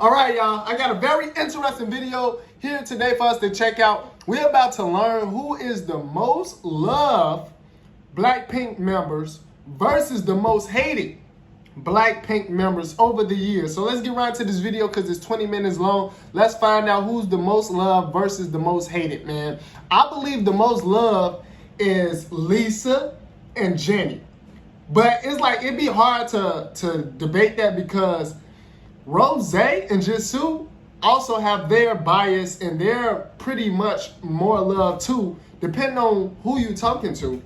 All right, y'all, I got a very interesting video here today for us to check out. We're about to learn who is the most loved Blackpink members versus the most hated Blackpink members over the years. So let's get right to this video because it's 20 minutes long. Let's find out who's the most loved versus the most hated, man. I believe the most loved is Lisa and Jennie. But it's like, it'd be hard to debate that because Rosé and Jisoo also have their bias and they're pretty much more loved too, depending on who you're talking to.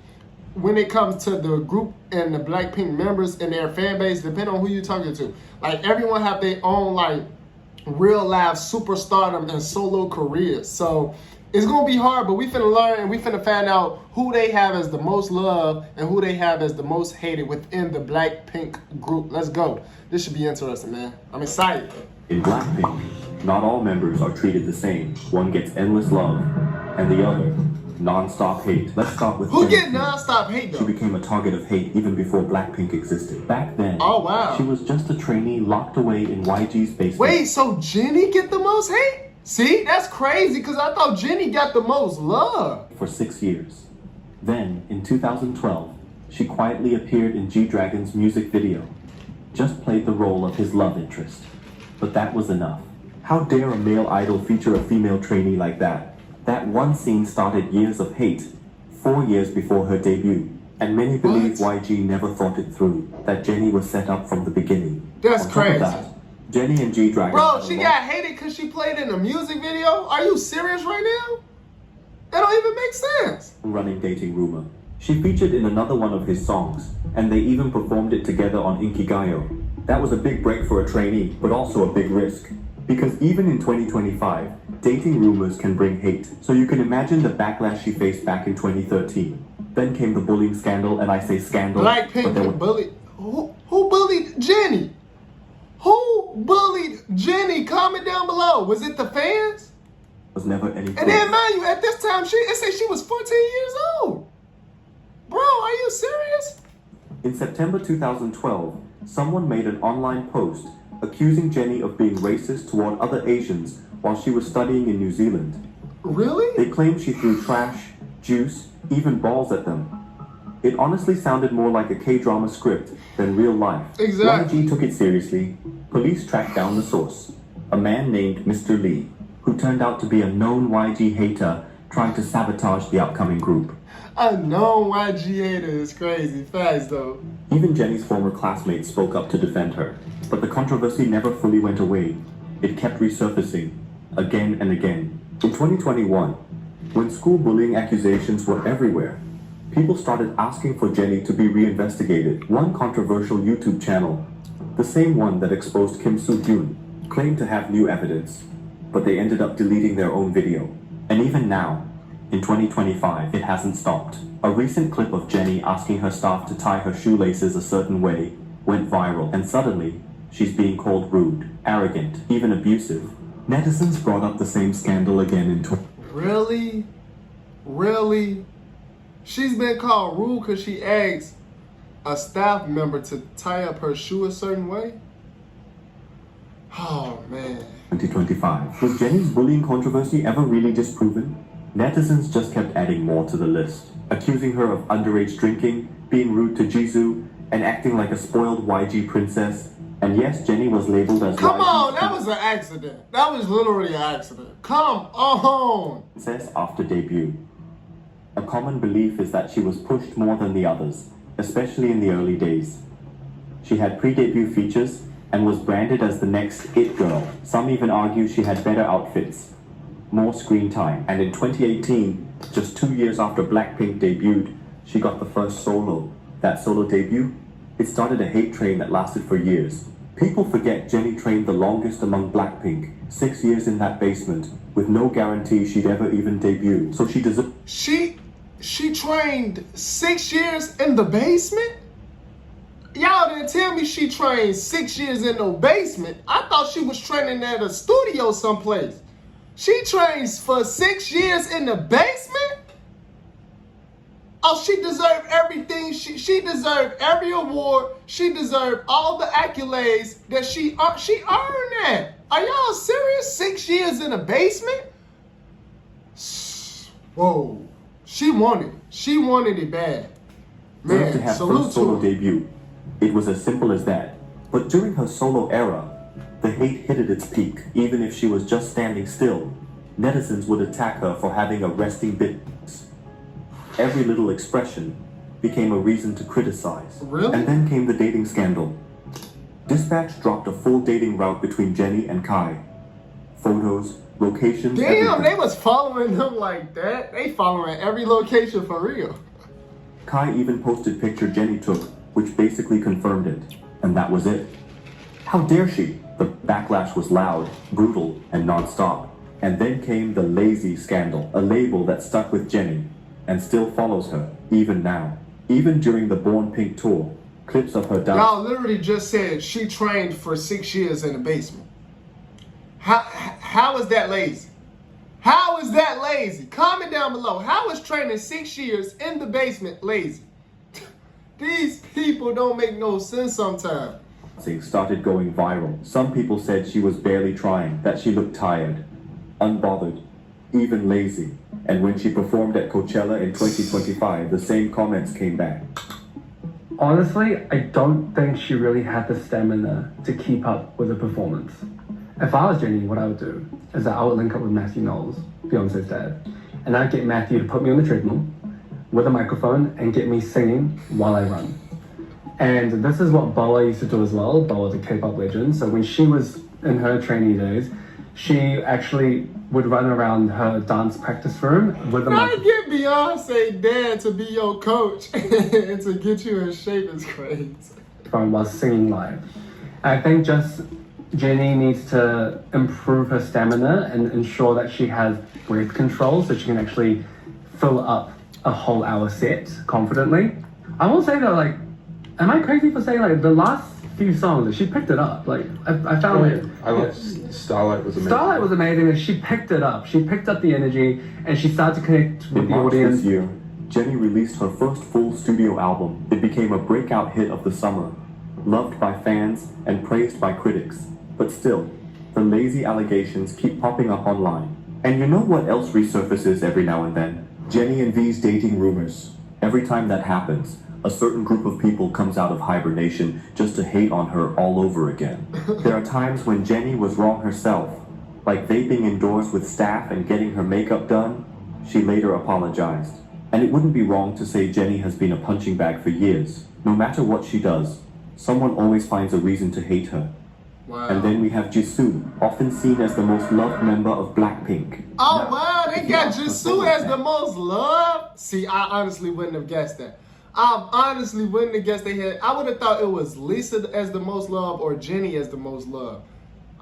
When it comes to the group and the Blackpink members and their fan base, depending on who you're talking to. Like, everyone have their own like real life superstardom and solo careers. So it's gonna be hard, but we finna learn and we finna find out who they have as the most loved and who they have as the most hated within the Blackpink group. Let's go. This should be interesting, man. I'm excited. In Blackpink, not all members are treated the same. One gets endless love, and the other, non-stop hate. Let's start with who Jennie. get non-stop hate though? She became a target of hate even before Blackpink existed. Back then, oh wow, she was just a trainee locked away in YG's basement. Wait, so Jennie get the most hate? See, that's crazy because I thought Jennie got the most love. For 6 years. Then, in 2012, she quietly appeared in G-Dragon's music video. Just played the role of his love interest. But that was enough. How dare a male idol feature a female trainee like that? That one scene started years of hate, 4 years before her debut. And many believe YG never thought it through, that Jennie was set up from the beginning. That's crazy. Jennie and G-Dragon. Bro, she got hated because she played in a music video? Are you serious right now? That don't even make sense. Running dating rumor. She featured in another one of his songs, and they even performed it together on Inkigayo. That was a big break for a trainee, but also a big risk. Because even in 2025, dating rumors can bring hate. So you can imagine the backlash she faced back in 2013. Then came the bullying scandal, and I say scandal. Blackpink bullied. Who bullied Jennie? Who bullied Jennie? Comment down below. Was it the fans? Was never any. And then mind you, at this time, it said she was 14 years old. Bro, are you serious? In September 2012, someone made an online post accusing Jennie of being racist toward other Asians while she was studying in New Zealand. Really? They claimed she threw trash, juice, even balls at them. It honestly sounded more like a K-drama script than real life. Exactly. YG took it seriously. Police tracked down the source, a man named Mr. Lee, who turned out to be a known YG hater trying to sabotage the upcoming group. A known YG hater is crazy. Facts though. Even Jennie's former classmates spoke up to defend her, but the controversy never fully went away. It kept resurfacing, again and again. In 2021, when school bullying accusations were everywhere, people started asking for Jennie to be reinvestigated. One controversial YouTube channel, the same one that exposed Kim Soo-hyun, claimed to have new evidence, but they ended up deleting their own video. And even now, in 2025, it hasn't stopped. A recent clip of Jennie asking her staff to tie her shoelaces a certain way went viral, and suddenly, she's being called rude, arrogant, even abusive. Netizens brought up the same scandal again in Really? Really? She's been called rude because she asked a staff member to tie up her shoe a certain way? Oh, man. 2025. Was Jennie's bullying controversy ever really disproven? Netizens just kept adding more to the list, accusing her of underage drinking, being rude to Jisoo, and acting like a spoiled YG princess. And yes, Jennie was labeled as Come on, that was an accident. That was literally an accident. Come on. Princess after debut. A common belief is that she was pushed more than the others, especially in the early days. She had pre-debut features and was branded as the next it girl. Some even argue she had better outfits, more screen time. And in 2018, just 2 years after Blackpink debuted, she got the first solo. That solo debut, it started a hate train that lasted for years. People forget Jennie trained the longest among Blackpink, 6 years in that basement, with no guarantee she'd ever even debut. So she deserved. She trained 6 years in the basement? Y'all didn't tell me she trained 6 years in the basement. I thought she was training at a studio someplace. She trains for 6 years in the basement? Oh, she deserved everything. She deserved every award. She deserved all the accolades that she earned that. Are y'all serious? 6 years in a basement? Whoa. She wanted it bad. Deserved to Man, have salute first to solo her. debut. It was as simple as that. But during her solo era, the hate hit at its peak. Even if she was just standing still, netizens would attack her for having a resting bitch. Every little expression became a reason to criticize. Really? And then came the dating scandal. Dispatch dropped a full dating route between Jennie and Kai. Photos, locations, Damn, everything. they was following him like that. They following every location for real. Kai even posted picture Jennie took, which basically confirmed it. And that was it. How dare she? The backlash was loud, brutal, and non-stop. And then came the lazy scandal, a label that stuck with Jennie and still follows her, even now. Even during the Born Pink tour, clips of her dance. Y'all literally just said she trained for 6 years in the basement. How is that lazy? How is that lazy? Comment down below. How is training 6 years in the basement lazy? These people don't make no sense sometimes. Started going viral. Some people said she was barely trying, that she looked tired, unbothered, even lazy. And when she performed at Coachella in 2025, the same comments came back. Honestly, I don't think she really had the stamina to keep up with the performance. If I was Jennie, what I would do is that I would link up with Matthew Knowles, Beyonce's dad, and I'd get Matthew to put me on the treadmill with a microphone and get me singing while I run. And this is what Boa used to do as well. Boa's a K-pop legend. So when she was in her trainee days, she actually would run around her dance practice room with a Trying to get Beyonce dad to be your coach and to get you in shape is crazy. microphone while singing live. I think just Jennie needs to improve her stamina and ensure that she has breath control so she can actually fill up a whole hour set confidently. I will say though, like, am I crazy for saying like the last few songs she picked it up? Like I found it. I love Starlight was amazing. Starlight was amazing, and she picked it up. She picked up the energy, and she started to connect with In the March audience. this year, Jennie released her first full studio album. It became a breakout hit of the summer, loved by fans and praised by critics. But still, the lazy allegations keep popping up online. And you know what else resurfaces every now and then? Jennie and V's dating rumors. Every time that happens, a certain group of people comes out of hibernation just to hate on her all over again. There are times when Jennie was wrong herself, like vaping indoors with staff and getting her makeup done. She later apologized. And it wouldn't be wrong to say Jennie has been a punching bag for years. No matter what she does, someone always finds a reason to hate her. Wow. And then we have Jisoo, often seen as the most loved member of Blackpink. Oh Now, wow, they if you got ask Jisoo her as the fan- most loved. See, I honestly wouldn't have guessed that. I honestly wouldn't have guessed they had. I would have thought it was Lisa as the most loved or Jennie as the most loved.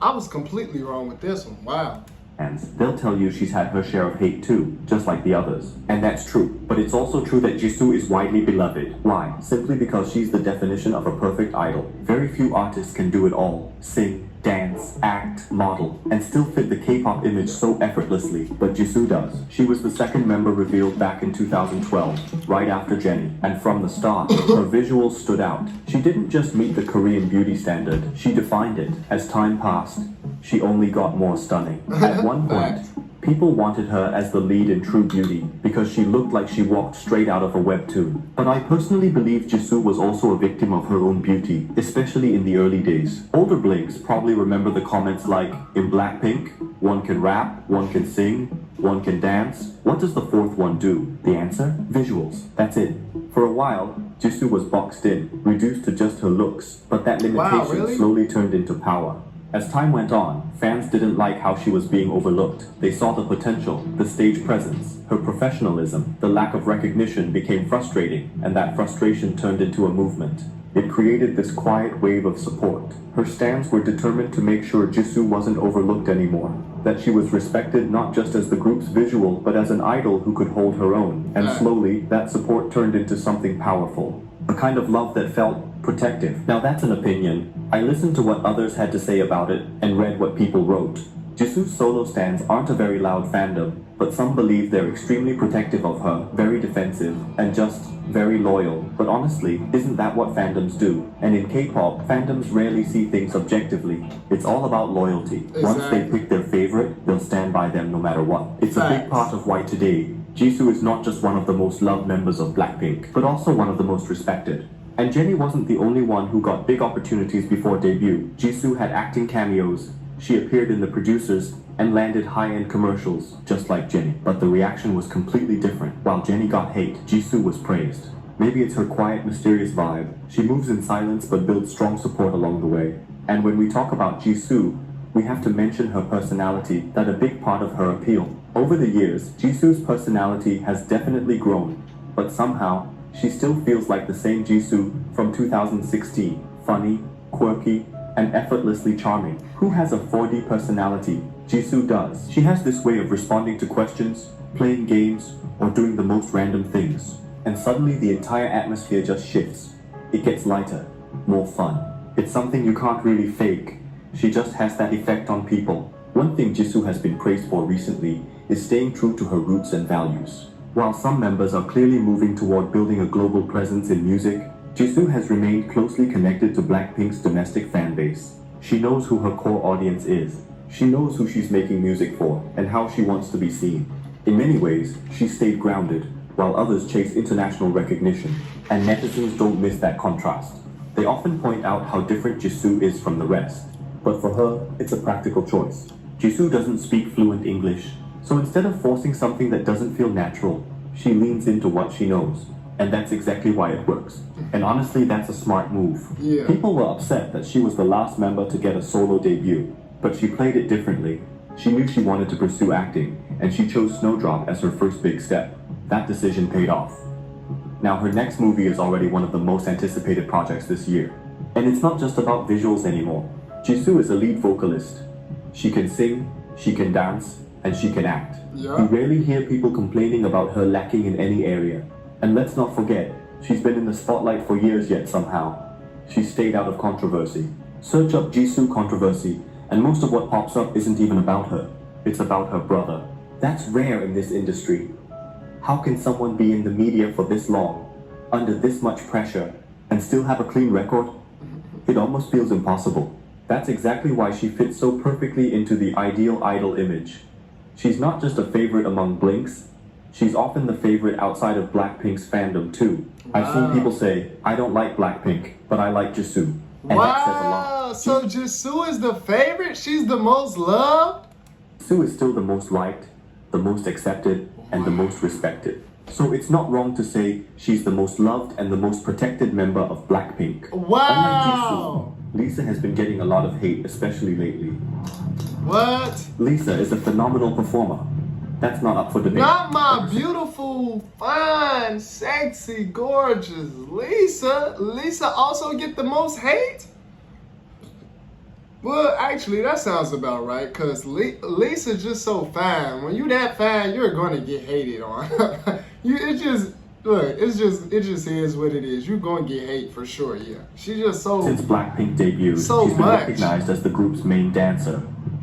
I was completely wrong with this one. Wow. fans, they'll tell you she's had her share of hate too, just like the others. And that's true. But it's also true that Jisoo is widely beloved. Why? Simply because she's the definition of a perfect idol. Very few artists can do it all. Sing, dance, act, model, and still fit the K-pop image so effortlessly. But Jisoo does. She was the second member revealed back in 2012, right after Jennie. And from the start, her visuals stood out. She didn't just meet the Korean beauty standard, she defined it. As time passed, she only got more stunning. At one point, people wanted her as the lead in True Beauty because she looked like she walked straight out of a webtoon. But I personally believe Jisoo was also a victim of her own beauty, especially in the early days. Older blinks probably remember the comments like, in Blackpink, one can rap, one can sing, one can dance. What does the fourth one do? The answer? Visuals. That's it. For a while, Jisoo was boxed in, reduced to just her looks, but that limitation really? slowly turned into power. As time went on, fans didn't like how she was being overlooked. They saw the potential, the stage presence, her professionalism. The lack of recognition became frustrating, and that frustration turned into a movement. It created this quiet wave of support. Her stans were determined to make sure Jisoo wasn't overlooked anymore, that she was respected not just as the group's visual, but as an idol who could hold her own. And slowly, that support turned into something powerful. A kind of love that felt protective. Now that's an opinion. I listened to what others had to say about it and read what people wrote. Jisoo's solo stans aren't a very loud fandom, but some believe they're extremely protective of her, very defensive, and just very loyal. But honestly, isn't that what fandoms do? And in K-pop, fandoms rarely see things objectively. It's all about loyalty. Once they Exactly. pick their favorite, they'll stand by them no matter what. It's a big Facts. part of why today, Jisoo is not just one of the most loved members of Blackpink, but also one of the most respected. And Jennie wasn't the only one who got big opportunities before debut. Jisoo had acting cameos. She appeared in The Producers and landed high-end commercials, just like Jennie. But the reaction was completely different. While Jennie got hate, Jisoo was praised. Maybe it's her quiet, mysterious vibe. She moves in silence but builds strong support along the way. And when we talk about Jisoo, we have to mention her personality, that a big part of her appeal. Over the years, Jisoo's personality has definitely grown, but somehow, she still feels like the same Jisoo from 2016. Funny, quirky, and effortlessly charming. Who has a 4D personality? Jisoo does. She has this way of responding to questions, playing games, or doing the most random things. And suddenly the entire atmosphere just shifts. It gets lighter, more fun. It's something you can't really fake. She just has that effect on people. One thing Jisoo has been praised for recently is staying true to her roots and values. While some members are clearly moving toward building a global presence in music, Jisoo has remained closely connected to Blackpink's domestic fan base. She knows who her core audience is. She knows who she's making music for and how she wants to be seen. In many ways, she stayed grounded, while others chase international recognition. And netizens don't miss that contrast. They often point out how different Jisoo is from the rest. But for her, it's a practical choice. Jisoo doesn't speak fluent English, so instead of forcing something that doesn't feel natural, she leans into what she knows. And that's exactly why it works. And honestly, that's a smart move. Yeah. People were upset that she was the last member to get a solo debut, but she played it differently. She knew she wanted to pursue acting, and she chose Snowdrop as her first big step. That decision paid off. Now her next movie is already one of the most anticipated projects this year. And it's not just about visuals anymore. Jisoo is a lead vocalist. She can sing, she can dance, and she can act. Yeah. You rarely hear people complaining about her lacking in any area. And let's not forget, she's been in the spotlight for years yet somehow. She stayed out of controversy. Search up Jisoo controversy, and most of what pops up isn't even about her. It's about her brother. That's rare in this industry. How can someone be in the media for this long, under this much pressure, and still have a clean record? It almost feels impossible. That's exactly why she fits so perfectly into the ideal idol image. She's not just a favorite among Blinks, she's often the favorite outside of Blackpink's fandom too. I've seen people say, I don't like Blackpink, but I like Jisoo. And that says a lot. Wow, so Jisoo is the favorite? She's the most loved? Jisoo is still the most liked, the most accepted, and the most respected. So it's not wrong to say she's the most loved and the most protected member of Blackpink. Wow. Unlike Jisoo, Lisa has been getting a lot of hate, especially lately. What? Lisa is a phenomenal performer. That's not up for debate. Not my beautiful, fine, sexy, gorgeous Lisa. Lisa also get the most hate? Well, actually, that sounds about right, because Lisa's just so fine. When you that fine, you're going to get hated on. It just is what it is. You're going to get hate for sure, yeah. She's just so... Since Blackpink debuted, So she's been much. recognized as the group's main dancer,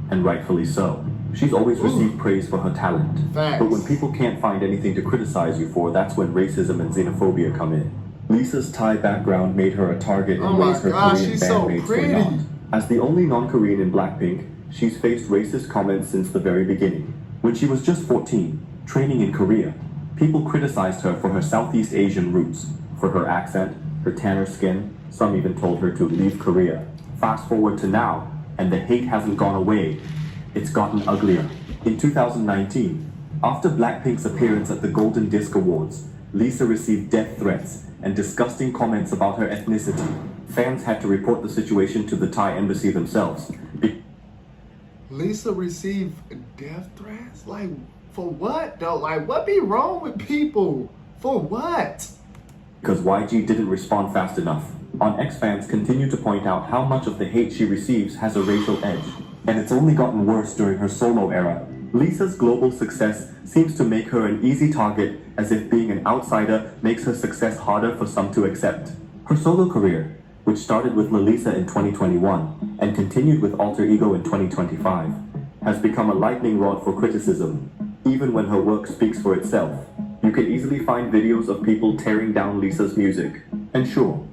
and rightfully so. She's always received praise for her talent. Facts. But when people can't find anything to criticize you for, that's when racism and xenophobia come in. Lisa's Thai background made her a target in Oh my ways her gosh, Korean she's so bandmates were pretty. not. As the only non-Korean in Blackpink, she's faced racist comments since the very beginning. When she was just 14, training in Korea, people criticized her for her Southeast Asian roots, for her accent, her tanner skin. Some even told her to leave Korea. Fast forward to now, and the hate hasn't gone away. It's gotten uglier. In 2019, after Blackpink's appearance at the Golden Disc Awards, Lisa received death threats and disgusting comments about her ethnicity. Fans had to report the situation to the Thai embassy themselves. Lisa received death threats? Like, for what though? Like, what be wrong with people? For what? Because YG didn't respond fast enough. On X, fans continue to point out how much of the hate she receives has a racial edge. And it's only gotten worse during her solo era. Lisa's global success seems to make her an easy target, as if being an outsider makes her success harder for some to accept. Her solo career, which started with Lalisa in 2021 and continued with Alter Ego in 2025, has become a lightning rod for criticism, even when her work speaks for itself. You can easily find videos of people tearing down Lisa's music. And sure,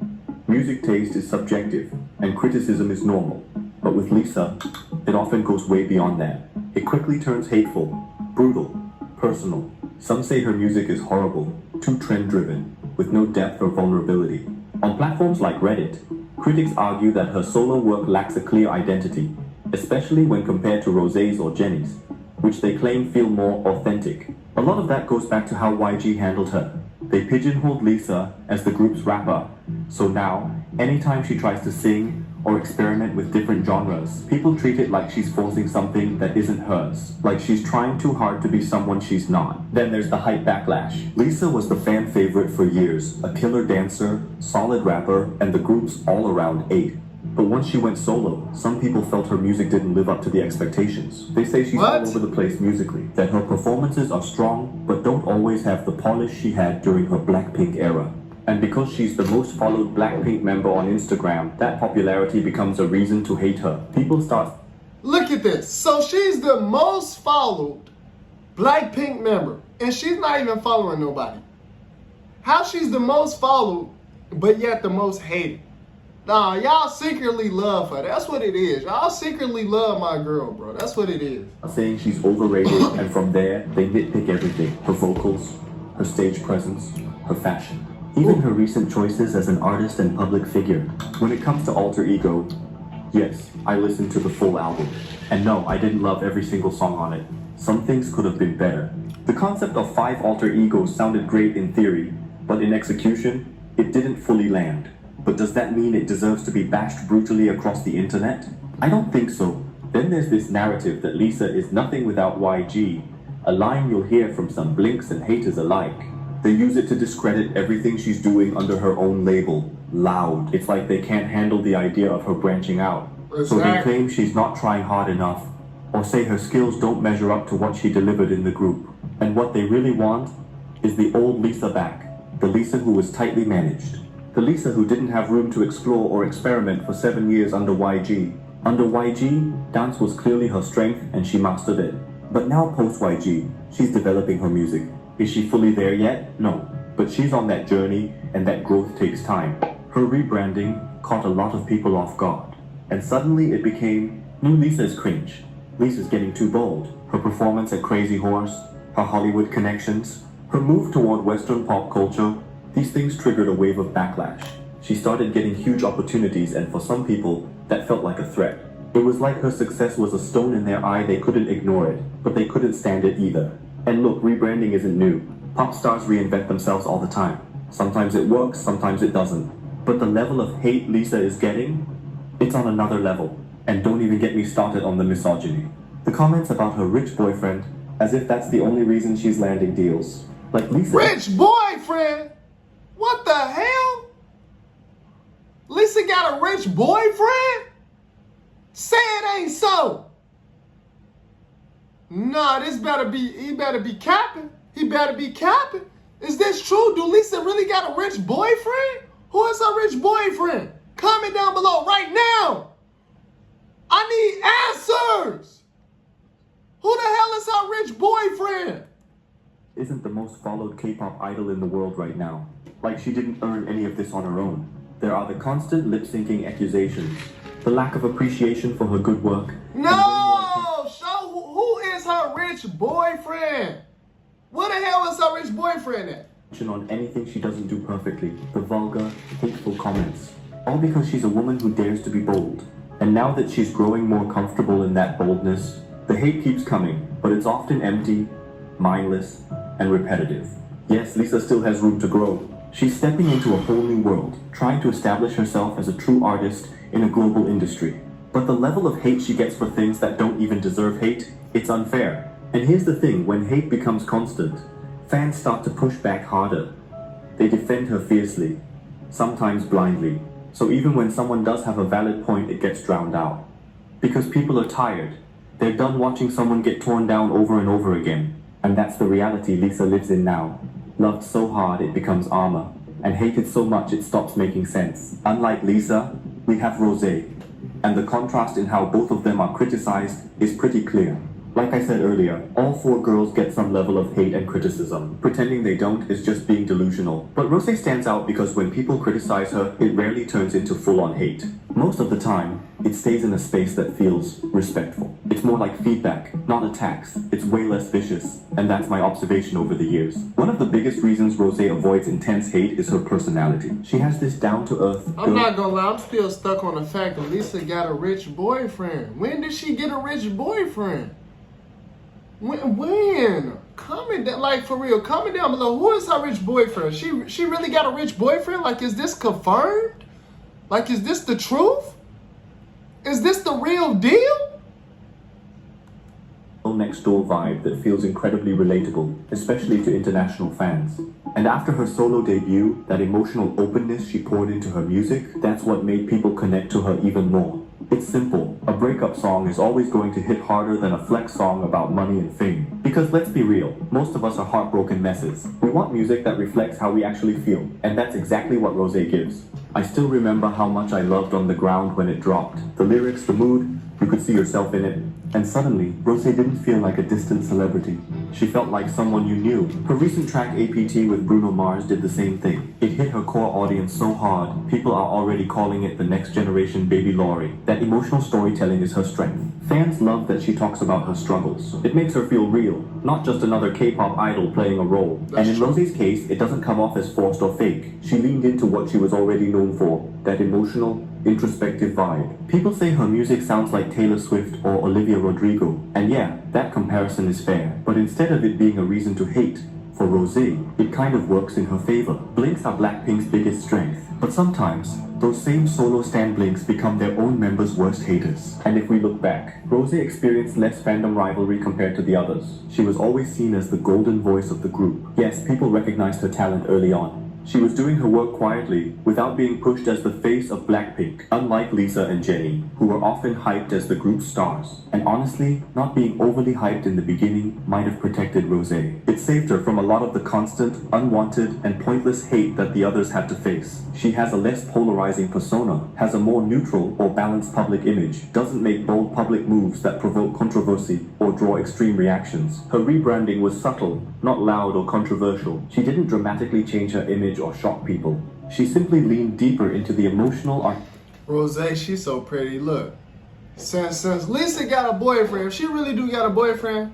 music taste is subjective, and criticism is normal. But with Lisa, it often goes way beyond that. It quickly turns hateful, brutal, personal. Some say her music is horrible, too trend-driven, with no depth or vulnerability. On platforms like Reddit, critics argue that her solo work lacks a clear identity, especially when compared to Rosé's or Jennie's, which they claim feel more authentic. A lot of that goes back to how YG handled her. They pigeonholed Lisa as the group's rapper, so now, anytime she tries to sing or experiment with different genres, people treat it like she's forcing something that isn't hers, like she's trying too hard to be someone she's not. Then there's the hype backlash. Lisa was the fan favorite for years, a killer dancer, solid rapper, and the group's all-around ace. But once she went solo, some people felt her music didn't live up to the expectations. They say she's all over the place musically, that her performances are strong, but don't always have the polish she had during her Blackpink era. And because she's the most followed Blackpink member on Instagram, that popularity becomes a reason to hate her. People start... Look at this. So she's the most followed Blackpink member, and she's not even following nobody. How she's the most followed, but yet the most hated? Nah, y'all secretly love her. That's what it is. Y'all secretly love my girl, bro. That's what it is. Saying she's overrated, and from there, they nitpick everything. Her vocals, her stage presence, her fashion. Even her recent choices as an artist and public figure. When it comes to alter ego, yes, I listened to the full album. And no, I didn't love every single song on it. Some things could have been better. The concept of 5 alter egos sounded great in theory, but in execution, it didn't fully land. But does that mean it deserves to be bashed brutally across the internet? I don't think so. Then there's this narrative that Lisa is nothing without YG, a line you'll hear from some blinks and haters alike. They use it to discredit everything she's doing under her own label, Loud. It's like they can't handle the idea of her branching out. So they claim she's not trying hard enough, or say her skills don't measure up to what she delivered in the group. And what they really want is the old Lisa back, the Lisa who was tightly managed. The Lisa who didn't have room to explore or experiment for 7 years under YG. Under YG, dance was clearly her strength and she mastered it. But now post-YG, she's developing her music. Is she fully there yet? No. But she's on that journey and that growth takes time. Her rebranding caught a lot of people off guard. And suddenly it became, new Lisa's cringe. Lisa's getting too bold. Her performance at Crazy Horse, her Hollywood connections, her move toward Western pop culture, these things triggered a wave of backlash. She started getting huge opportunities, and for some people, that felt like a threat. It was like her success was a stone in their eye. They couldn't ignore it, but they couldn't stand it either. And look, rebranding isn't new. Pop stars reinvent themselves all the time. Sometimes it works, sometimes it doesn't. But the level of hate Lisa is getting, it's on another level. And don't even get me started on the misogyny. The comments about her rich boyfriend, as if that's the only reason she's landing deals. Like Lisa... Rich boyfriend? What the hell? Lisa got a rich boyfriend? Say it ain't so. Nah, he better be capping. He better be capping. Is this true? Do Lisa really got a rich boyfriend? Who is her rich boyfriend? Comment down below right now. I need answers. Who the hell is her rich boyfriend? Isn't the most followed K-pop idol in the world right now. Like she didn't earn any of this on her own. There are the constant lip-syncing accusations, the lack of appreciation for her good work. No! Show who is her rich boyfriend? Where the hell is her rich boyfriend at? On anything she doesn't do perfectly, the vulgar, hateful comments. All because she's a woman who dares to be bold. And now that she's growing more comfortable in that boldness, the hate keeps coming, but it's often empty, mindless, and repetitive. Yes, Lisa still has room to grow. She's stepping into a whole new world, trying to establish herself as a true artist in a global industry. But the level of hate she gets for things that don't even deserve hate, it's unfair. And here's the thing, when hate becomes constant, fans start to push back harder. They defend her fiercely, sometimes blindly. So even when someone does have a valid point, it gets drowned out. Because people are tired. They're done watching someone get torn down over and over again. And that's the reality Lisa lives in now. Loved so hard it becomes armor, and hated so much it stops making sense. Unlike Lisa, we have Rosé. and the contrast in how both of them are criticized is pretty clear. Like I said earlier, all four girls get some level of hate and criticism. Pretending they don't is just being delusional. But Rosé stands out because when people criticize her, it rarely turns into full-on hate. Most of the time, it stays in a space that feels respectful. It's more like feedback, not attacks. It's way less vicious, and that's my observation over the years. One of the biggest reasons Rosé avoids intense hate is her personality. She has this down-to-earth... I'm not gonna lie, I'm still stuck on the fact that Lisa got a rich boyfriend. When did she get a rich boyfriend? When? Comment down, like for real, comment down below. Who is her rich boyfriend? She really got a rich boyfriend? Like, is this confirmed? Like, is this the truth? Is this the real deal? Next door vibe that feels incredibly relatable, especially to international fans. And after her solo debut, that emotional openness she poured into her music, that's what made people connect to her even more. It's simple. A breakup song is always going to hit harder than a flex song about money and fame. Because let's be real, most of us are heartbroken messes. We want music that reflects how we actually feel, and that's exactly what Rosé gives. I still remember how much I loved On the Ground when it dropped. The lyrics, the mood, you could see yourself in it. And suddenly, Rosé didn't feel like a distant celebrity. She felt like someone you knew. Her recent track APT with Bruno Mars did the same thing. It hit her core audience so hard, people are already calling it the next generation Baby Laurie. That emotional storytelling is her strength. Fans love that she talks about her struggles. It makes her feel real, not just another K-pop idol playing a role. And in Rosé's case, it doesn't come off as forced or fake. She leaned into what she was already known for, that emotional, introspective vibe. People say her music sounds like Taylor Swift or Olivia Rodrigo, and yeah, that comparison is fair. But instead of it being a reason to hate, for Rosé, it kind of works in her favor. Blinks are Blackpink's biggest strength, but sometimes, those same solo stan blinks become their own members' worst haters. And if we look back, Rosé experienced less fandom rivalry compared to the others. She was always seen as the golden voice of the group. Yes, people recognized her talent early on. She was doing her work quietly, without being pushed as the face of Blackpink, unlike Lisa and Jennie, who were often hyped as the group's stars. And honestly, not being overly hyped in the beginning might have protected Rosé. It saved her from a lot of the constant, unwanted, and pointless hate that the others had to face. She has a less polarizing persona, has a more neutral or balanced public image, doesn't make bold public moves that provoke controversy or draw extreme reactions. Her rebranding was subtle, not loud or controversial. She didn't dramatically change her image or shock people. She simply leaned deeper into the emotional Rosé, she's so pretty. Look, since Lisa got a boyfriend, if she really do got a boyfriend,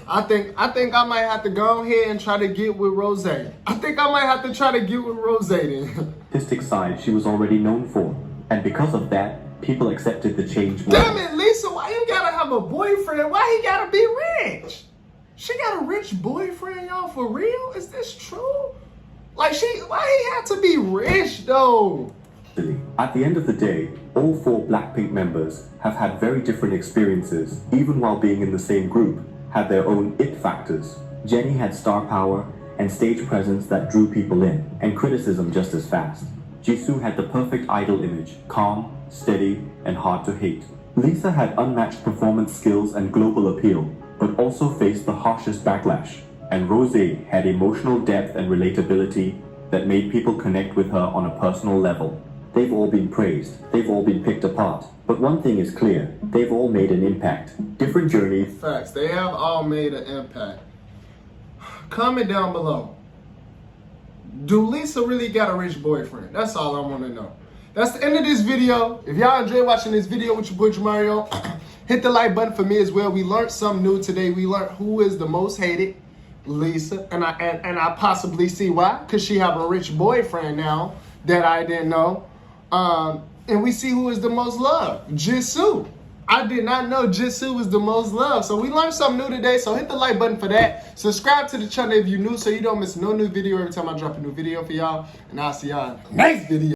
I think I might have to go ahead and try to get with Rosé. I think I might have to try to get with Rosé then. artistic side she was already known for. And because of that, people accepted the change more. Damn it, Lisa, why you gotta have a boyfriend? Why he gotta be rich? She got a rich boyfriend, y'all, for real? Is this true? Like, why he had to be rich, though? At the end of the day, all four Blackpink members have had very different experiences, even while being in the same group, had their own it factors. Jennie had star power and stage presence that drew people in, and criticism just as fast. Jisoo had the perfect idol image, calm, steady, and hard to hate. Lisa had unmatched performance skills and global appeal, but also faced the harshest backlash. And Rosé had emotional depth and relatability that made people connect with her on a personal level. They've all been praised, they've all been picked apart, but one thing is clear, they've all made an impact. Different journeys. Facts, they have all made an impact. Comment down below. Do Lisa really got a rich boyfriend? That's all I want to know. That's the end of this video. If y'all enjoy watching this video with your boy Jamario, hit the like button for me as well. We learned something new today. We learned who is the most hated. Lisa, and I possibly see why, because she have a rich boyfriend now that I didn't know. And we see who is the most loved, Jisoo. I did not know Jisoo was the most loved. So we learned something new today. So hit the like button for that. Subscribe to the channel if you're new so you don't miss no new video every time I drop a new video for y'all. And I'll see y'all in the next video.